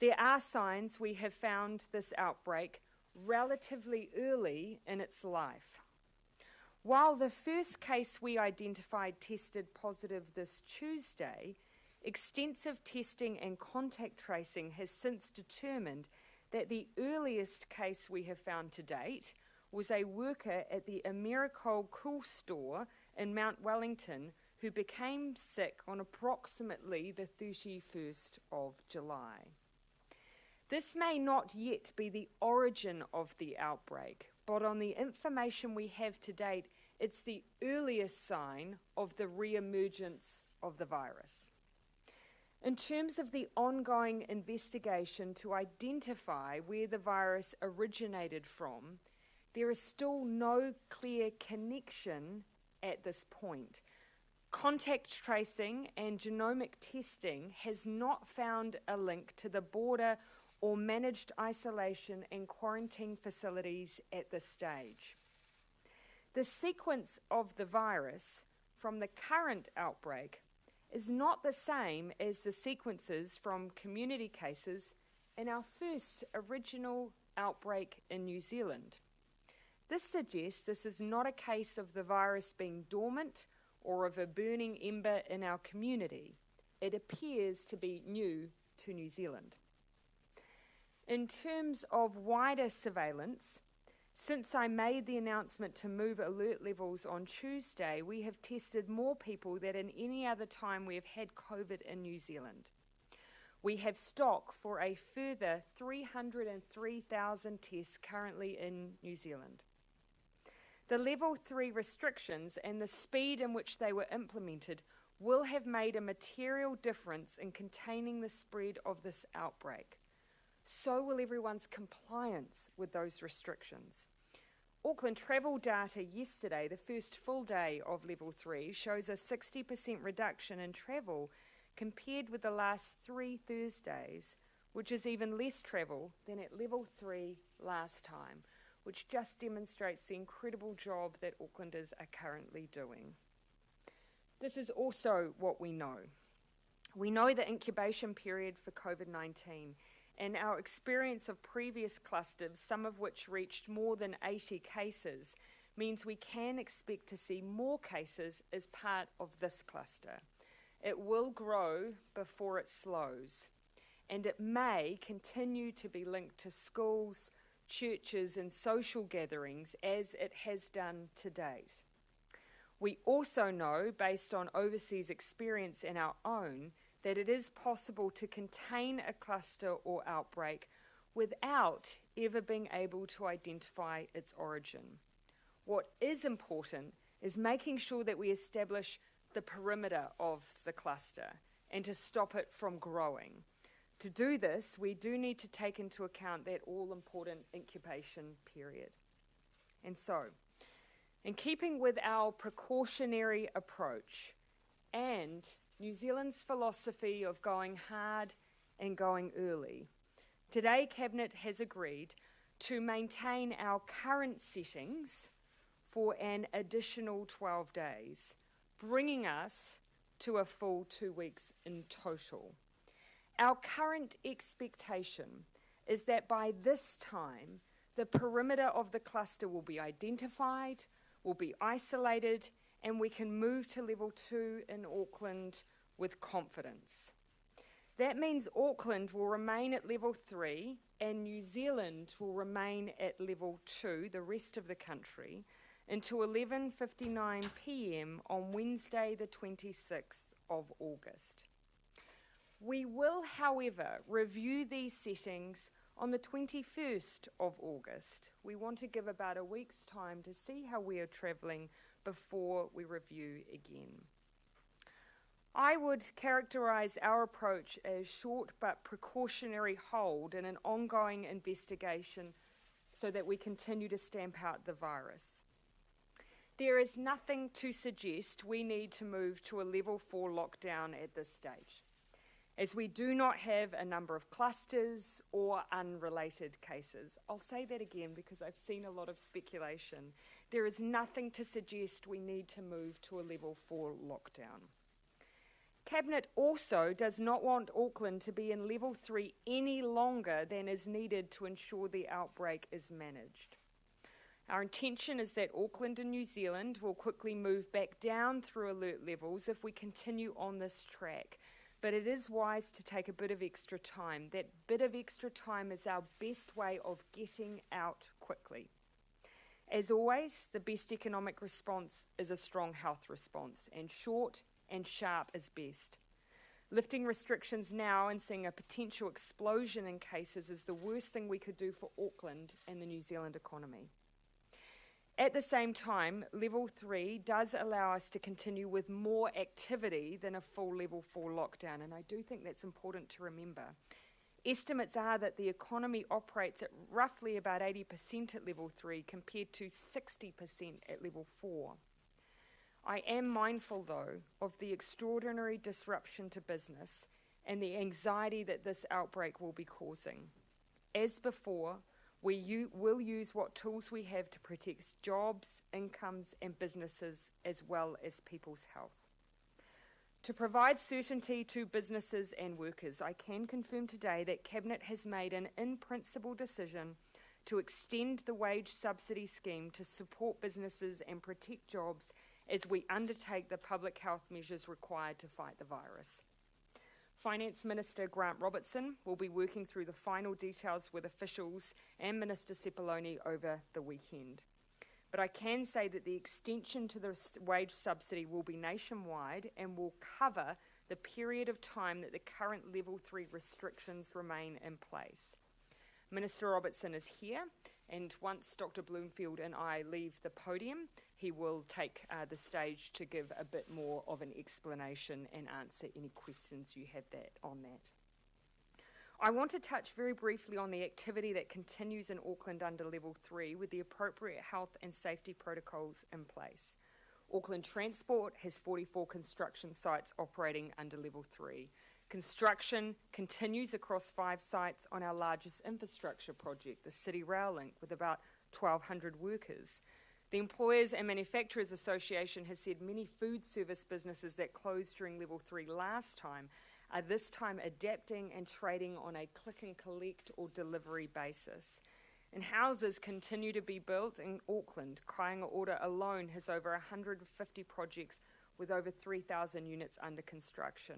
There are signs we have found this outbreak relatively early in its life. While the first case we identified tested positive this Tuesday, extensive testing and contact tracing has since determined that the earliest case we have found to date was a worker at the Americold Cool Store in Mount Wellington who became sick on approximately the 31st of July. This may not yet be the origin of the outbreak, but on the information we have to date, it's the earliest sign of the re-emergence of the virus. In terms of the ongoing investigation to identify where the virus originated from, there is still no clear connection at this point. Contact tracing and genomic testing has not found a link to the border or managed isolation and quarantine facilities at this stage. The sequence of the virus from the current outbreak is not the same as the sequences from community cases in our first original outbreak in New Zealand. This suggests this is not a case of the virus being dormant or of a burning ember in our community. It appears to be new to New Zealand. In terms of wider surveillance, since I made the announcement to move alert levels on Tuesday, we have tested more people than in any other time we have had COVID in New Zealand. We have stock for a further 303,000 tests currently in New Zealand. The Level 3 restrictions and the speed in which they were implemented will have made a material difference in containing the spread of this outbreak. So will everyone's compliance with those restrictions. Auckland travel data yesterday, the first full day of Level 3, shows a 60% reduction in travel compared with the last 3 Thursdays, which is even less travel than at Level 3 last time, which just demonstrates the incredible job that Aucklanders are currently doing. This is also what we know. We know the incubation period for COVID-19 and our experience of previous clusters, some of which reached more than 80 cases, means we can expect to see more cases as part of this cluster. It will grow before it slows, and it may continue to be linked to schools, churches and social gatherings as it has done to date. We also know, based on overseas experience and our own, that it is possible to contain a cluster or outbreak without ever being able to identify its origin. What is important is making sure that we establish the perimeter of the cluster and to stop it from growing. To do this, we do need to take into account that all-important incubation period. And so, in keeping with our precautionary approach and New Zealand's philosophy of going hard and going early, today Cabinet has agreed to maintain our current settings for an additional 12 days, bringing us to a full 2 weeks in total. Our current expectation is that by this time, the perimeter of the cluster will be identified, will be isolated, and we can move to Level 2 in Auckland with confidence. That means Auckland will remain at Level 3 and New Zealand will remain at Level 2, the rest of the country, until 11:59 p.m. on Wednesday the 26th of August. We will, however, review these settings on the 21st of August. We want to give about a week's time to see how we are travelling before we review again. I would characterise our approach as short but precautionary hold in an ongoing investigation so that we continue to stamp out the virus. There is nothing to suggest we need to move to a Level 4 lockdown at this stage, as we do not have a number of clusters or unrelated cases. I'll say that again because I've seen a lot of speculation. There is nothing to suggest we need to move to a Level 4 lockdown. Cabinet also does not want Auckland to be in level 3 any longer than is needed to ensure the outbreak is managed. Our intention is that Auckland and New Zealand will quickly move back down through alert levels if we continue on this track. But it is wise to take a bit of extra time. That bit of extra time is our best way of getting out quickly. As always, the best economic response is a strong health response, and short and sharp is best. Lifting restrictions now and seeing a potential explosion in cases is the worst thing we could do for Auckland and the New Zealand economy. At the same time, level 3 does allow us to continue with more activity than a full level 4 lockdown, and I do think that's important to remember. Estimates are that the economy operates at roughly about 80% at level 3 compared to 60% at level 4. I am mindful, though, of the extraordinary disruption to business and the anxiety that this outbreak will be causing. As before, we will use what tools we have to protect jobs, incomes, and businesses, as well as people's health. To provide certainty to businesses and workers, I can confirm today that Cabinet has made an in-principle decision to extend the wage subsidy scheme to support businesses and protect jobs as we undertake the public health measures required to fight the virus. Finance Minister Grant Robertson will be working through the final details with officials and Minister Sepuloni over the weekend. But I can say that the extension to the wage subsidy will be nationwide and will cover the period of time that the current level 3 restrictions remain in place. Minister Robertson is here, and once Dr. Bloomfield and I leave the podium, he will take the stage to give a bit more of an explanation and answer any questions you have on that. I want to touch very briefly on the activity that continues in Auckland under level 3 with the appropriate health and safety protocols in place. Auckland Transport has 44 construction sites operating under level 3. Construction continues across 5 sites on our largest infrastructure project, the City Rail Link, with about 1,200 workers. The Employers and Manufacturers Association has said many food service businesses that closed during level 3 last time are this time adapting and trading on a click and collect or delivery basis. And houses continue to be built in Auckland. Kāinga Ora alone has over 150 projects with over 3,000 units under construction.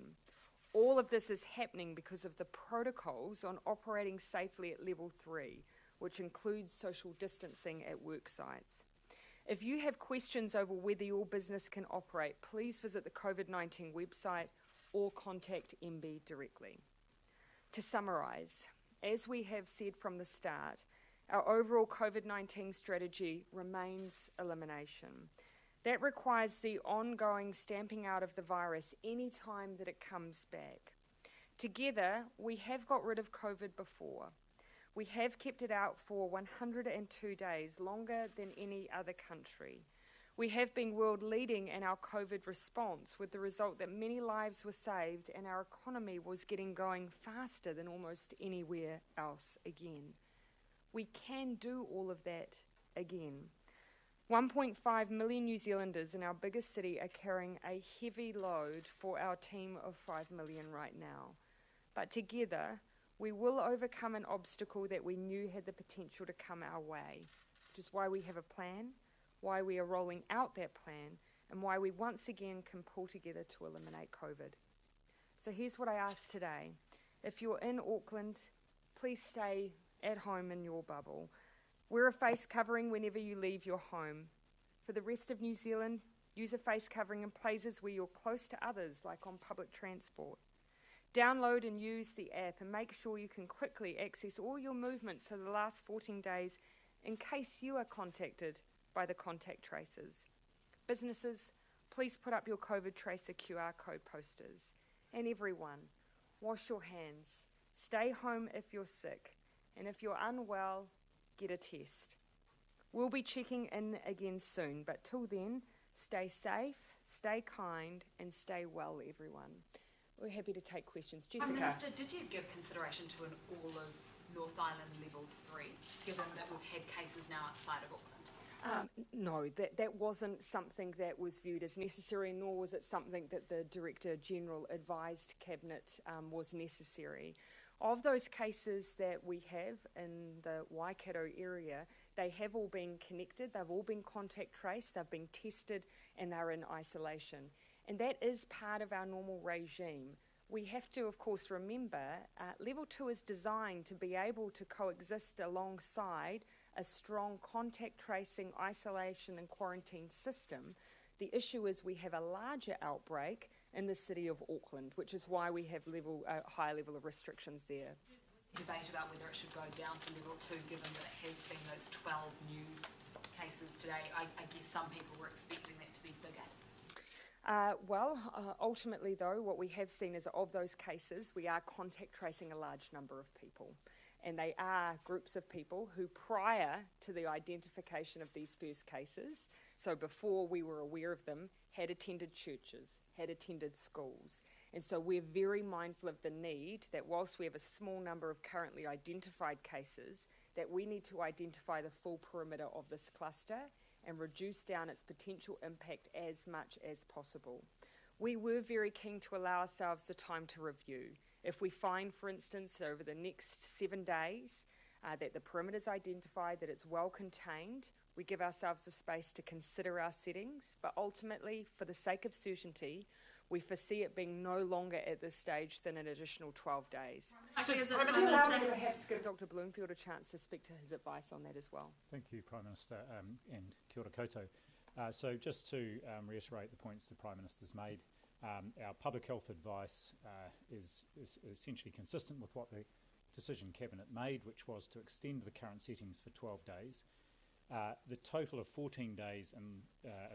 All of this is happening because of the protocols on operating safely at level 3, which includes social distancing at work sites. If you have questions over whether your business can operate, please visit the COVID-19 website or contact MB directly. To summarise, as we have said from the start, our overall COVID-19 strategy remains elimination. That requires the ongoing stamping out of the virus any time that it comes back. Together, we have got rid of COVID before. We have kept it out for 102 days, longer than any other country. We have been world leading in our COVID response, with the result that many lives were saved and our economy was getting going faster than almost anywhere else again. We can do all of that again. 1.5 million New Zealanders in our biggest city are carrying a heavy load for our team of 5 million right now. But together, we will overcome an obstacle that we knew had the potential to come our way, which is why we have a plan, why we are rolling out that plan, and why we once again can pull together to eliminate COVID. So here's what I ask today. If you're in Auckland, please stay at home in your bubble. Wear a face covering whenever you leave your home. For the rest of New Zealand, use a face covering in places where you're close to others, like on public transport. Download and use the app and make sure you can quickly access all your movements for the last 14 days in case you are contacted by the contact tracers. Businesses, please put up your COVID tracer QR code posters. And everyone, wash your hands. Stay home if you're sick. And if you're unwell, get a test. We'll be checking in again soon, but till then, stay safe, stay kind, and stay well, everyone. We're happy to take questions. Jessica. Prime Minister, did you give consideration to an all of North Island level 3, given that we've had cases now outside of Auckland? No, that wasn't something that was viewed as necessary, nor was it something that the Director General advised Cabinet was necessary. Of those cases that we have in the Waikato area, they have all been connected, they've all been contact traced, they've been tested, and they're in isolation. And that is part of our normal regime. We have to, of course, remember Level 2 is designed to be able to coexist alongside a strong contact tracing, isolation and quarantine system. The issue is we have a larger outbreak in the city of Auckland, which is why we have a high level of restrictions there. Debate about whether it should go down to level 2, given that it has been those 12 new cases today. I guess some people were expecting that to be bigger. Ultimately though, what we have seen is of those cases, we are contact tracing a large number of people. And they are groups of people who, prior to the identification of these first cases, so before we were aware of them, had attended churches, had attended schools. And so we're very mindful of the need that whilst we have a small number of currently identified cases, that we need to identify the full perimeter of this cluster and reduce down its potential impact as much as possible. We were very keen to allow ourselves the time to review. If we find, for instance, over the next 7 days that the perimeter is identified, that it's well contained, we give ourselves the space to consider our settings, but ultimately, for the sake of certainty, we foresee it being no longer at this stage than an additional 12 days. Perhaps give Dr. Bloomfield a chance to speak to his advice on that as well. Thank you, Prime Minister, and kia ora koutou. So just to reiterate the points the Prime Minister's made, our public health advice is essentially consistent with what the decision Cabinet made, which was to extend the current settings for 12 days. The total of 14 days in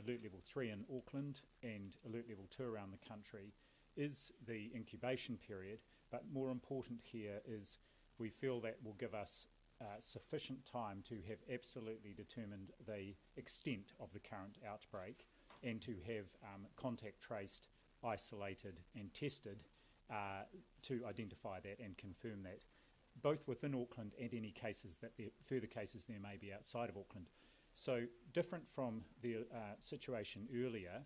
Alert Level 3 in Auckland and Alert Level 2 around the country is the incubation period, but more important here is we feel that will give us sufficient time to have absolutely determined the extent of the current outbreak and to have contact traced, isolated and tested to identify that and confirm that, both within Auckland and any cases that further cases there may be outside of Auckland. So different from the situation earlier,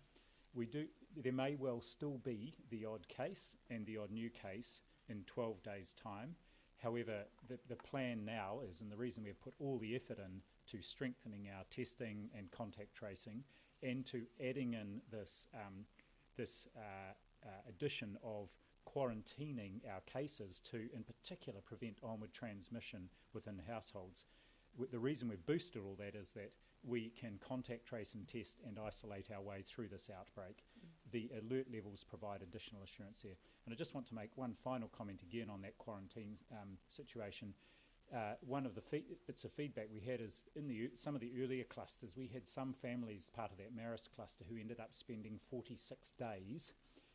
there may well still be the odd case and the odd new case in 12 days' time. However, the plan now is, and the reason we've put all the effort in to strengthening our testing and contact tracing and to adding in this addition of quarantining our cases to, in particular, prevent onward transmission within households. The reason we've boosted all that is that we can contact trace and test and isolate our way through this outbreak. The alert levels provide additional assurance there. And I just want to make one final comment again on that quarantine situation. One of the bits of feedback we had is in some of the earlier clusters, we had some families, part of that Maris cluster, who ended up spending 46 days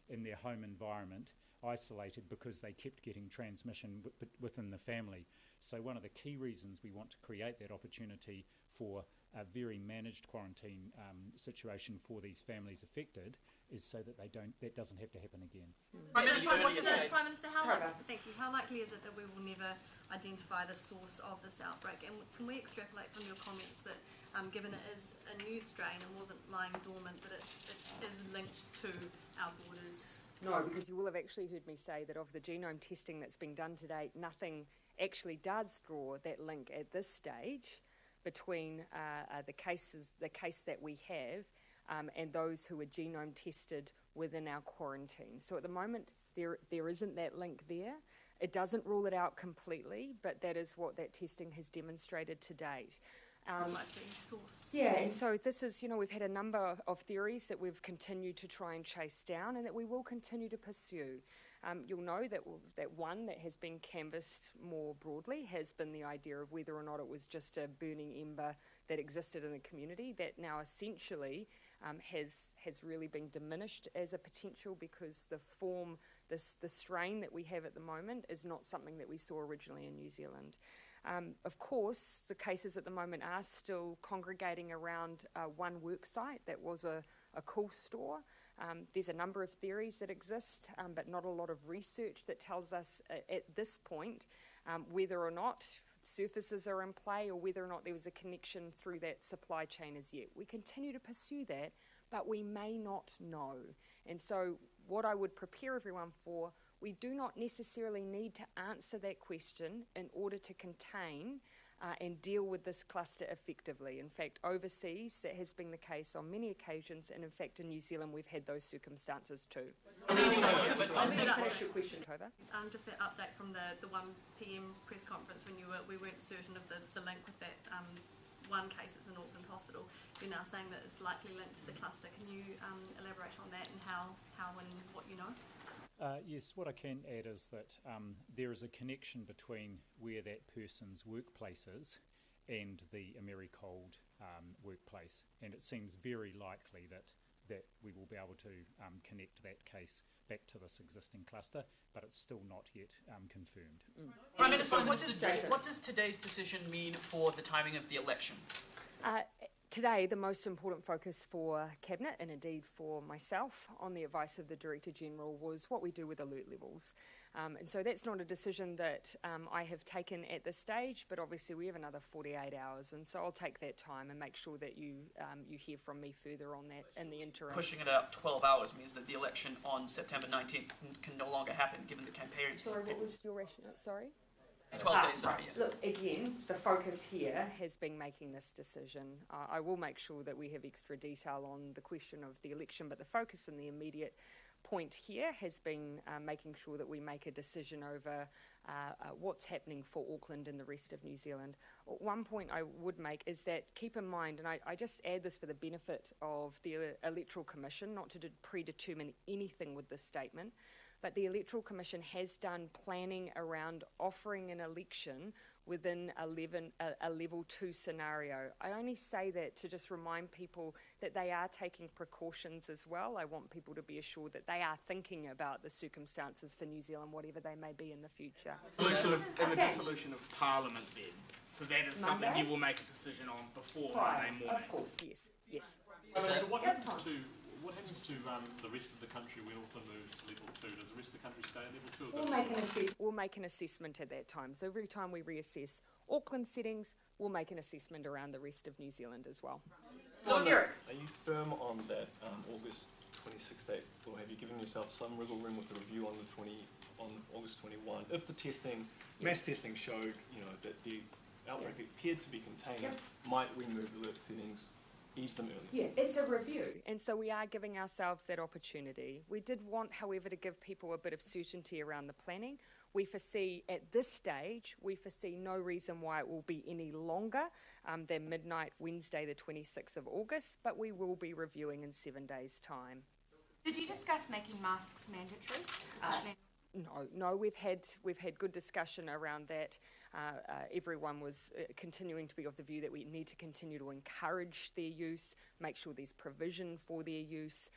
in their home environment, isolated because they kept getting transmission within the family. So one of the key reasons we want to create that opportunity for a very managed quarantine situation for these families affected is so that that doesn't have to happen again. Prime Minister, thank you. How likely is it that we will never identify the source of this outbreak? And can we extrapolate from your comments that given it is a new strain and wasn't lying dormant, that it is linked to our borders? No, because you will have actually heard me say that of the genome testing that's been done to date, nothing actually does draw that link at this stage between the case that we have and those who are genome tested within our quarantine. So at the moment, there isn't that link there. It doesn't rule it out completely, but that is what that testing has demonstrated to date. Source. Yeah, and so this is, we've had a number of theories that we've continued to try and chase down and that we will continue to pursue. You'll know that one that has been canvassed more broadly has been the idea of whether or not it was just a burning ember that existed in the community that now essentially has really been diminished as a potential because the strain that we have at the moment is not something that we saw originally in New Zealand. Of course, the cases at the moment are still congregating around one work site that was a cool store. There's a number of theories that exist, but not a lot of research that tells us at this point whether or not surfaces are in play or whether or not there was a connection through that supply chain as yet. We continue to pursue that, but we may not know. And so what I would prepare everyone for, we do not necessarily need to answer that question in order to contain and deal with this cluster effectively. In fact, overseas, that has been the case on many occasions, and in fact in New Zealand we've had those circumstances too. Just that update from the 1 p.m. press conference when we weren't certain of the link with that one case that's in Auckland Hospital. You're now saying that it's likely linked to the cluster. Can you elaborate on that and how and what you know? Yes, what I can add is that there is a connection between where that person's workplace is and the Americold workplace, and it seems very likely that we will be able to connect that case back to this existing cluster, but it's still not yet confirmed. Prime Minister, what does today's decision mean for the timing of the election? Today, the most important focus for Cabinet, and indeed for myself, on the advice of the Director-General, was what we do with alert levels. And so that's not a decision that I have taken at this stage, but obviously we have another 48 hours, and so I'll take that time and make sure that you hear from me further on that in the interim. Pushing it out 12 hours means that the election on September 19th can no longer happen, given the campaign. Sorry, what was your rationale? Sorry? 12 days, sorry. Yeah. Look, again, the focus here has been making this decision. I will make sure that we have extra detail on the question of the election, but the focus in the immediate point here has been making sure that we make a decision over what's happening for Auckland and the rest of New Zealand. One point I would make is that keep in mind, and I just add this for the benefit of the Electoral Commission, not to predetermine anything with this statement, but the Electoral Commission has done planning around offering an election within a level 2 scenario. I only say that to just remind people that they are taking precautions as well. I want people to be assured that they are thinking about the circumstances for New Zealand, whatever they may be in the future. In the dissolution of Parliament then, so that is something you will make a decision on before Monday morning? Of course, yes. So what happens to the rest of the country when Auckland moves to level 2? Does the rest of the country stay at level 2? We'll make an assessment at that time. So every time we reassess Auckland settings, we'll make an assessment around the rest of New Zealand as well. Are you firm on that August 26th date, or have you given yourself some wiggle room with the review on August 21? If the mass testing showed, that the outbreak appeared to be contained, might we move alert settings? Ease them early. Yeah, it's a review, and so we are giving ourselves that opportunity. We did want, however, to give people a bit of certainty around the planning. We foresee, at this stage, no reason why it will be any longer than midnight Wednesday the 26th of August, but we will be reviewing in 7 days' time. Did you discuss making masks mandatory, especially? No, we've had good discussion around that. Everyone was continuing to be of the view that we need to continue to encourage their use, make sure there's provision for their use,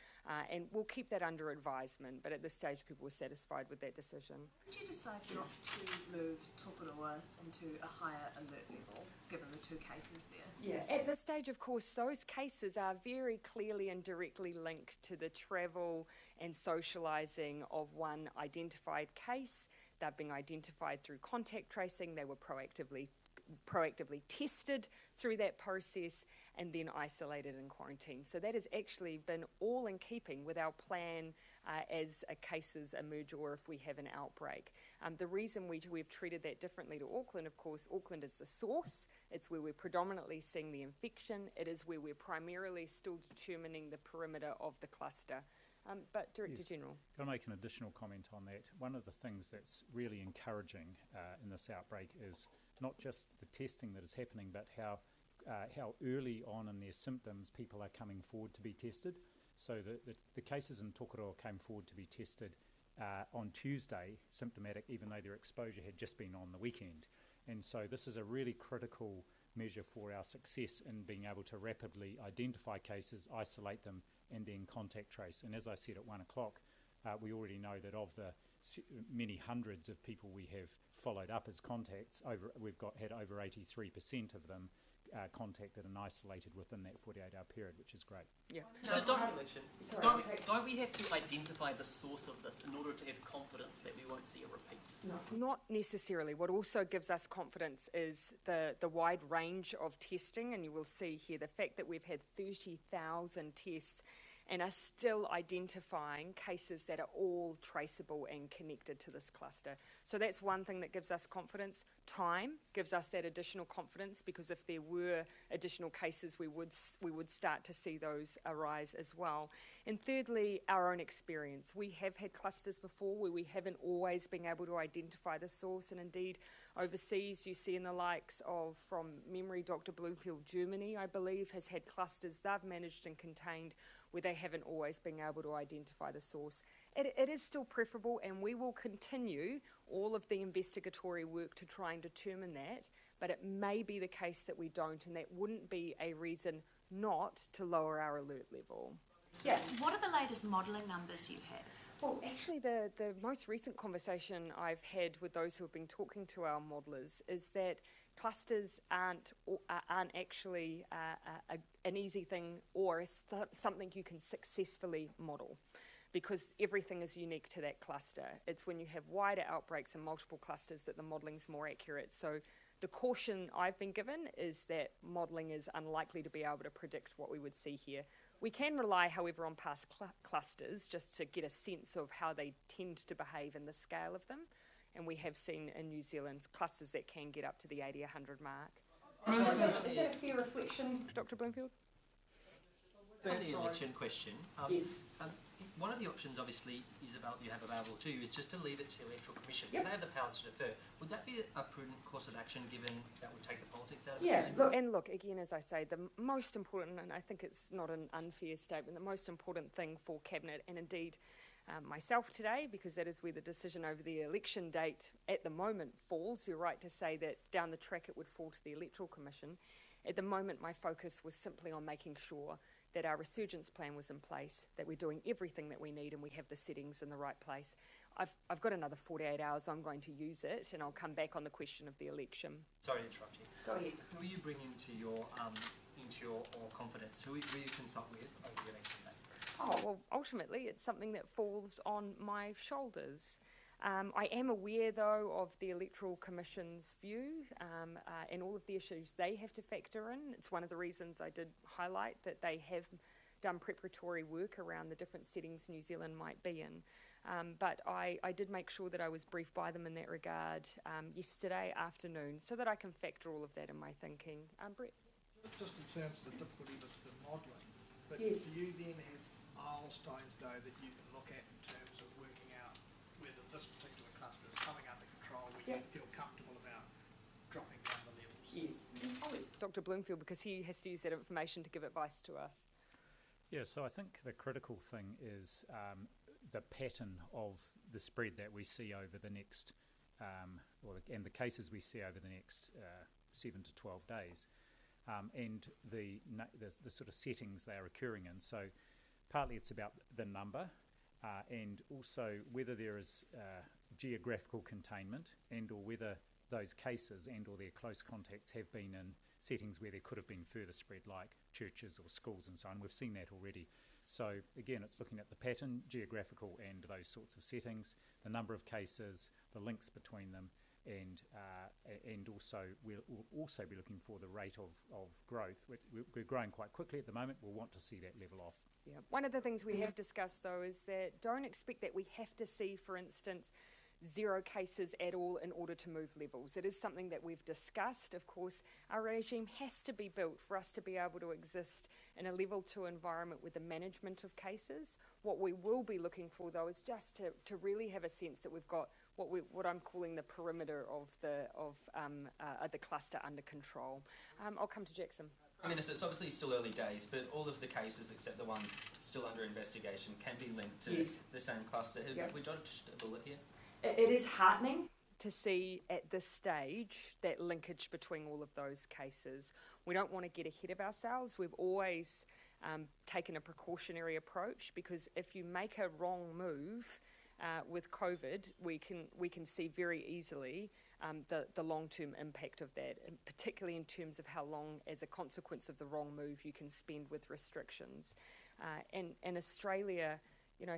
and we'll keep that under advisement, but at this stage people were satisfied with that decision. Did you decide not to move Tokoroa into a higher alert level, given the 2 cases there? Yeah, at this stage, of course, those cases are very clearly and directly linked to the travel and socialising of one identified case. They're being identified through contact tracing. They were proactively tested through that process and then isolated and quarantined. So that has actually been all in keeping with our plan as cases emerge or if we have an outbreak. The reason we've treated that differently to Auckland, of course, Auckland is the source. It's where we're predominantly seeing the infection. It is where we're primarily still determining the perimeter of the cluster. But Director General. Can I make an additional comment on that? One of the things that's really encouraging in this outbreak is not just the testing that is happening, but how early on in their symptoms people are coming forward to be tested. So the cases in Tokoroa came forward to be tested on Tuesday, symptomatic, even though their exposure had just been on the weekend. And so this is a really critical measure for our success in being able to rapidly identify cases, isolate them, and then contact trace. And as I said at 1 o'clock, we already know that of the many hundreds of people we have followed up as contacts, we've had over 83% of them contacted and isolated within that 48-hour period, which is great. Yeah. So don't we have to identify the source of this in order to have confidence that we won't see a repeat? No. Not necessarily. What also gives us confidence is the wide range of testing, and you will see here the fact that we've had 30,000 tests and are still identifying cases that are all traceable and connected to this cluster. So that's one thing that gives us confidence. Time gives us that additional confidence, because if there were additional cases, we would start to see those arise as well. And thirdly, our own experience. We have had clusters before where we haven't always been able to identify the source, and indeed overseas you see in the likes of, from memory, Dr. Bloomfield, Germany, I believe, has had clusters they've managed and contained where they haven't always been able to identify the source. It is still preferable, and we will continue all of the investigatory work to try and determine that, but it may be the case that we don't, and that wouldn't be a reason not to lower our alert level. Yeah. What are the latest modelling numbers you have? Well, actually, the most recent conversation I've had with those who have been talking to our modellers is that clusters aren't actually an easy thing or something you can successfully model, because everything is unique to that cluster. It's when you have wider outbreaks and multiple clusters that the modelling's more accurate. So the caution I've been given is that modelling is unlikely to be able to predict what we would see here. We can rely, however, on past clusters just to get a sense of how they tend to behave and the scale of them. And we have seen in New Zealand clusters that can get up to the 80, 100 mark. Is that a fair reflection, Dr. Bloomfield? On the election question, Yes. One of the options obviously is you have available to you is just to leave it to the Electoral Commission, because they have the powers to defer. Would that be a prudent course of action, given that would take the politics out of it? Yeah, look, again, as I say, the most important, and I think it's not an unfair statement, the most important thing for Cabinet, and indeed myself today, because that is where the decision over the election date at the moment falls. You're right to say that down the track it would fall to the Electoral Commission. At the moment, my focus was simply on making sure that our resurgence plan was in place, that we're doing everything that we need and we have the settings in the right place. I've got another 48 hours, I'm going to use it, and I'll come back on the question of the election. Sorry to interrupt you. Go ahead. Who will you bring into your confidence? Who will you consult with over the election day? Oh, well, ultimately it's something that falls on my shoulders. I am aware, though, of the Electoral Commission's view and all of the issues they have to factor in. It's one of the reasons I did highlight that they have done preparatory work around the different settings New Zealand might be in. But I did make sure that I was briefed by them in that regard yesterday afternoon, so that I can factor all of that in my thinking. Brett? Just in terms of the difficulty with the modelling, but Yes. do you then have milestones, though, that you can look at in terms of working out whether this particular cluster is coming under control, where you feel comfortable about dropping down the levels? Yes. Dr. Bloomfield, because he has to use that information to give advice to us. Yeah, so I think the critical thing is the pattern of the spread that we see over the next, and the cases we see over the next 7 to 12 days, and the sort of settings they are occurring in. So partly it's about the number, and also whether there is geographical containment, and or whether those cases and or their close contacts have been in settings where there could have been further spread, like churches or schools and so on. We've seen that already. So again, it's looking at the pattern, geographical and those sorts of settings, the number of cases, the links between them, and also we'll also be looking for the rate of growth. We're growing quite quickly at the moment. We'll want to see that level off. Yeah. One of the things we have discussed, though, is that don't expect that we have to see, for instance, 0 cases at all in order to move levels. It is something that we've discussed. Of course, our regime has to be built for us to be able to exist in a level 2 environment with the management of cases. What we will be looking for, though, is just to really have a sense that we've got what I'm calling the perimeter of the cluster under control. I'll come to Jackson. Prime Minister, it's obviously still early days, but all of the cases, except the one still under investigation, can be linked to the same cluster. Have we dodged a bullet here? It is heartening to see at this stage that linkage between all of those cases. We don't want to get ahead of ourselves. We've always taken a precautionary approach, because if you make a wrong move with COVID, we can see very easily the long-term impact of that, and particularly in terms of how long, as a consequence of the wrong move, you can spend with restrictions. And Australia,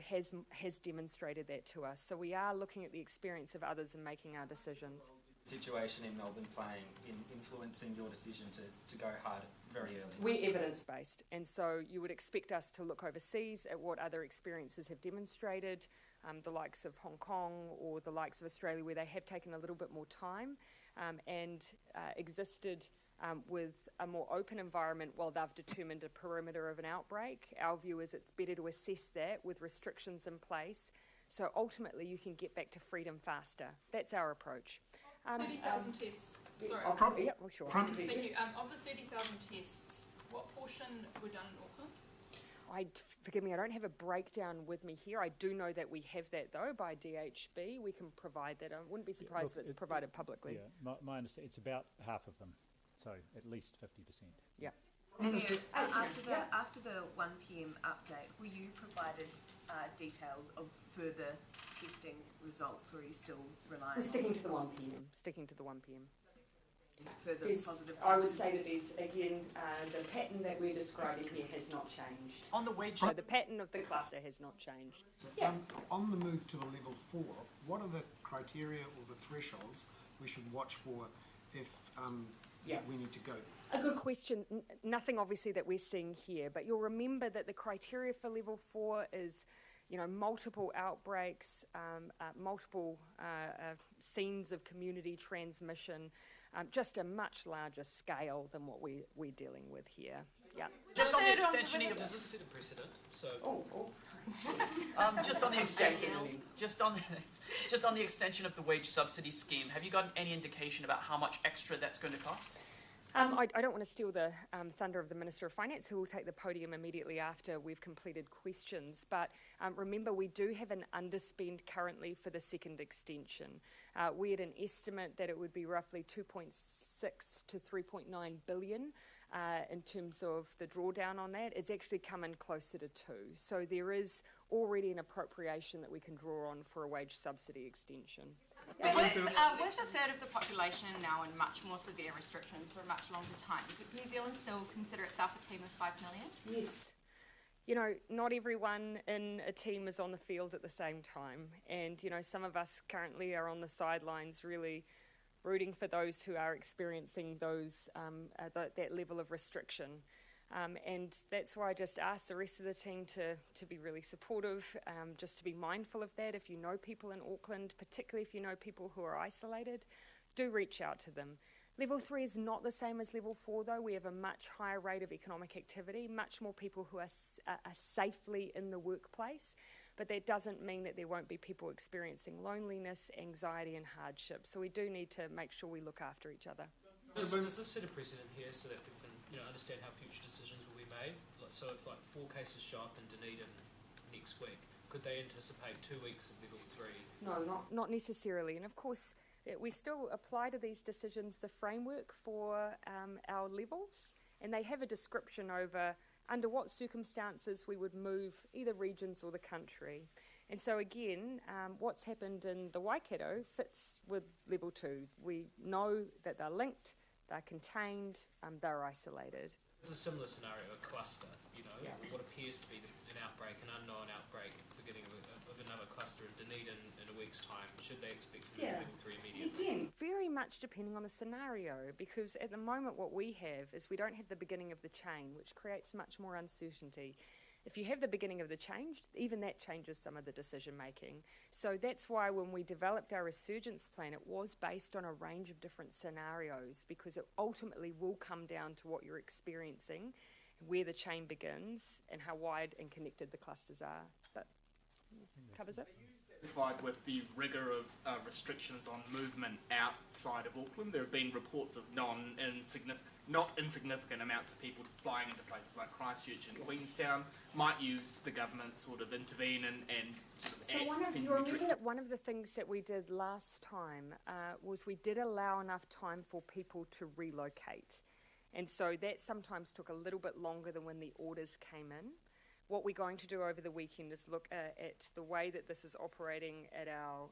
has demonstrated that to us. So we are looking at the experience of others and making our decisions. Situation in Melbourne playing in influencing your decision to go hard very early? We're evidence-based, and so you would expect us to look overseas at what other experiences have demonstrated, the likes of Hong Kong or the likes of Australia, where they have taken a little bit more time and existed with a more open environment while they've determined a perimeter of an outbreak. Our view is it's better to assess that with restrictions in place, so ultimately you can get back to freedom faster. That's our approach. 30,000 tests. Sorry. Yeah, well, sure. Thank you. Of the 30,000 tests, what portion were done in Auckland? Forgive me, I don't have a breakdown with me here. I do know that we have that, though, by DHB. We can provide that. I wouldn't be surprised if it's provided publicly. Yeah, my understanding, it's about half of them, so at least 50%. Yeah. After the 1 p.m. update, were you provided details of further testing results, or are you still relying We're sticking to the 1 p.m. Sticking to the 1 p.m. further positive? I would say that there's, again, the pattern that we're describing here has not changed. On the wage... So the pattern of the cluster has not changed. Yeah. On the move to a level 4, what are the criteria or the thresholds we should watch for if we need to go? A good question. Nothing obviously that we're seeing here, but you'll remember that the criteria for level 4 is, multiple outbreaks, multiple scenes of community transmission, just a much larger scale than what we're dealing with here. Yeah. Just on the extension of... Does this set a precedent? So. Just on the extension. Just on the extension of the wage subsidy scheme, have you got any indication about how much extra that's going to cost? I don't want to steal the thunder of the Minister of Finance, who will take the podium immediately after we've completed questions. But remember, we do have an underspend currently for the second extension. We had an estimate that it would be roughly 2.6 to 3.9 billion in terms of the drawdown on that. It's actually come in closer to 2. So there is already an appropriation that we can draw on for a wage subsidy extension. With a third of the population now in much more severe restrictions for a much longer time, could New Zealand still consider itself a team of 5 million? Yes. Not everyone in a team is on the field at the same time. And, some of us currently are on the sidelines really rooting for those who are experiencing that level of restriction. And that's why I just ask the rest of the team to be really supportive, just to be mindful of that. If you know people in Auckland, particularly if you know people who are isolated, do reach out to them. Level 3 is not the same as level 4, though. We have a much higher rate of economic activity, much more people who are safely in the workplace. But that doesn't mean that there won't be people experiencing loneliness, anxiety and hardship. So we do need to make sure we look after each other. Does this set a precedent here so that people can understand how future decisions will be made? So if 4 cases show up in Dunedin next week, could they anticipate 2 weeks of level 3? No, not necessarily. And of course, we still apply to these decisions the framework for our levels, and they have a description over under what circumstances we would move either regions or the country. And so again, what's happened in the Waikato fits with level 2. We know that they're linked, they're contained, they're isolated. It's a similar scenario, a cluster, what appears to be an outbreak, an unknown outbreak, beginning of another cluster in Dunedin in a week's time. Should they expect to move level 3 immediately? Again, very much depending on the scenario, because at the moment what we have is we don't have the beginning of the chain, which creates much more uncertainty. If you have the beginning of the change, even that changes some of the decision making. So that's why when we developed our resurgence plan, it was based on a range of different scenarios, because it ultimately will come down to what you're experiencing, where the chain begins, and how wide and connected the clusters are. That covers it. Satisfied with the rigour of restrictions on movement outside of Auckland. There have been reports of not insignificant amounts of people flying into places like Christchurch and Queenstown. Might use the government sort of intervene and one of the things that we did last time was we did allow enough time for people to relocate. And so that sometimes took a little bit longer than when the orders came in. What we're going to do over the weekend is look at the way that this is operating at our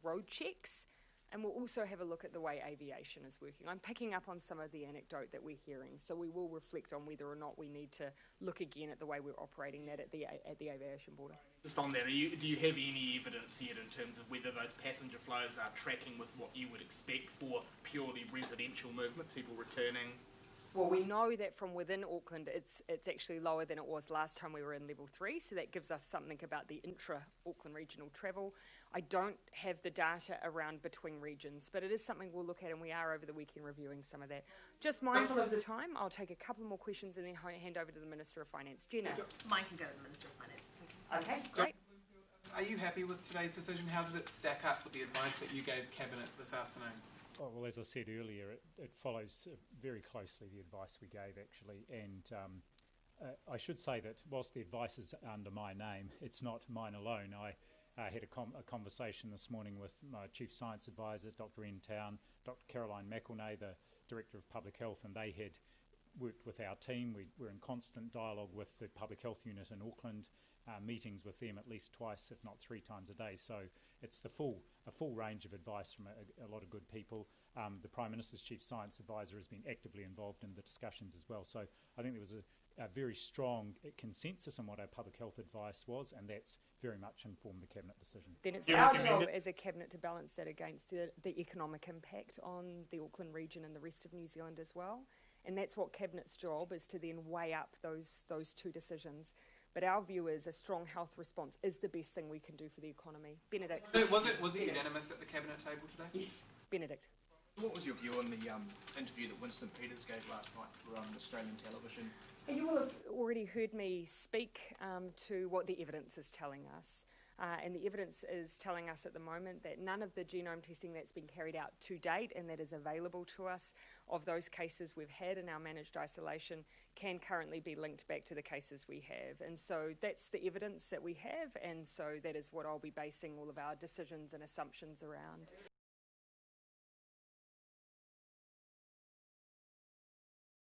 road checks, And we'll also have a look at the way aviation is working. I'm picking up on some of the anecdote that we're hearing, so we will reflect on whether or not we need to look again at the way we're operating that at the aviation border. Just on that, do you have any evidence yet in terms of whether those passenger flows are tracking with what you would expect for purely residential movements, people returning? Well, we know that from within Auckland, it's actually lower than it was last time we were in level 3, so that gives us something about the intra-Auckland regional travel. I don't have the data around between regions, but it is something we'll look at, and we are over the weekend reviewing some of that. Just mindful of the time, I'll take a couple more questions and then hand over to the Minister of Finance. Jenna? Mine can go to the Minister of Finance. Okay, great. Are you happy with today's decision? How did it stack up with the advice that you gave Cabinet this afternoon? Oh, well, as I said earlier, it follows very closely the advice we gave, actually. And I should say that whilst the advice is under my name, it's not mine alone. I had a conversation this morning with my Chief Science Advisor, Dr. Ian Town, Dr. Caroline McElnay, the Director of Public Health, and they had worked with our team. We're in constant dialogue with the Public Health Unit in Auckland, meetings with them at least twice, if not 3 times a day. So it's a full range of advice from a lot of good people. The Prime Minister's Chief Science Advisor has been actively involved in the discussions as well. So I think there was a very strong consensus on what our public health advice was, and that's very much informed the Cabinet decision. Then it's our job as a Cabinet to balance that against the economic impact on the Auckland region and the rest of New Zealand as well. And that's what Cabinet's job is, to then weigh up those 2 decisions. But our view is a strong health response is the best thing we can do for the economy. Benedict. So was it unanimous at the Cabinet table today? Yes, Benedict. What was your view on the interview that Winston Peters gave last night for Australian television? You will have already heard me speak to what the evidence is telling us. And the evidence is telling us at the moment that none of the genome testing that's been carried out to date and that is available to us of those cases we've had in our managed isolation can currently be linked back to the cases we have. And so that's the evidence that we have, and so that is what I'll be basing all of our decisions and assumptions around.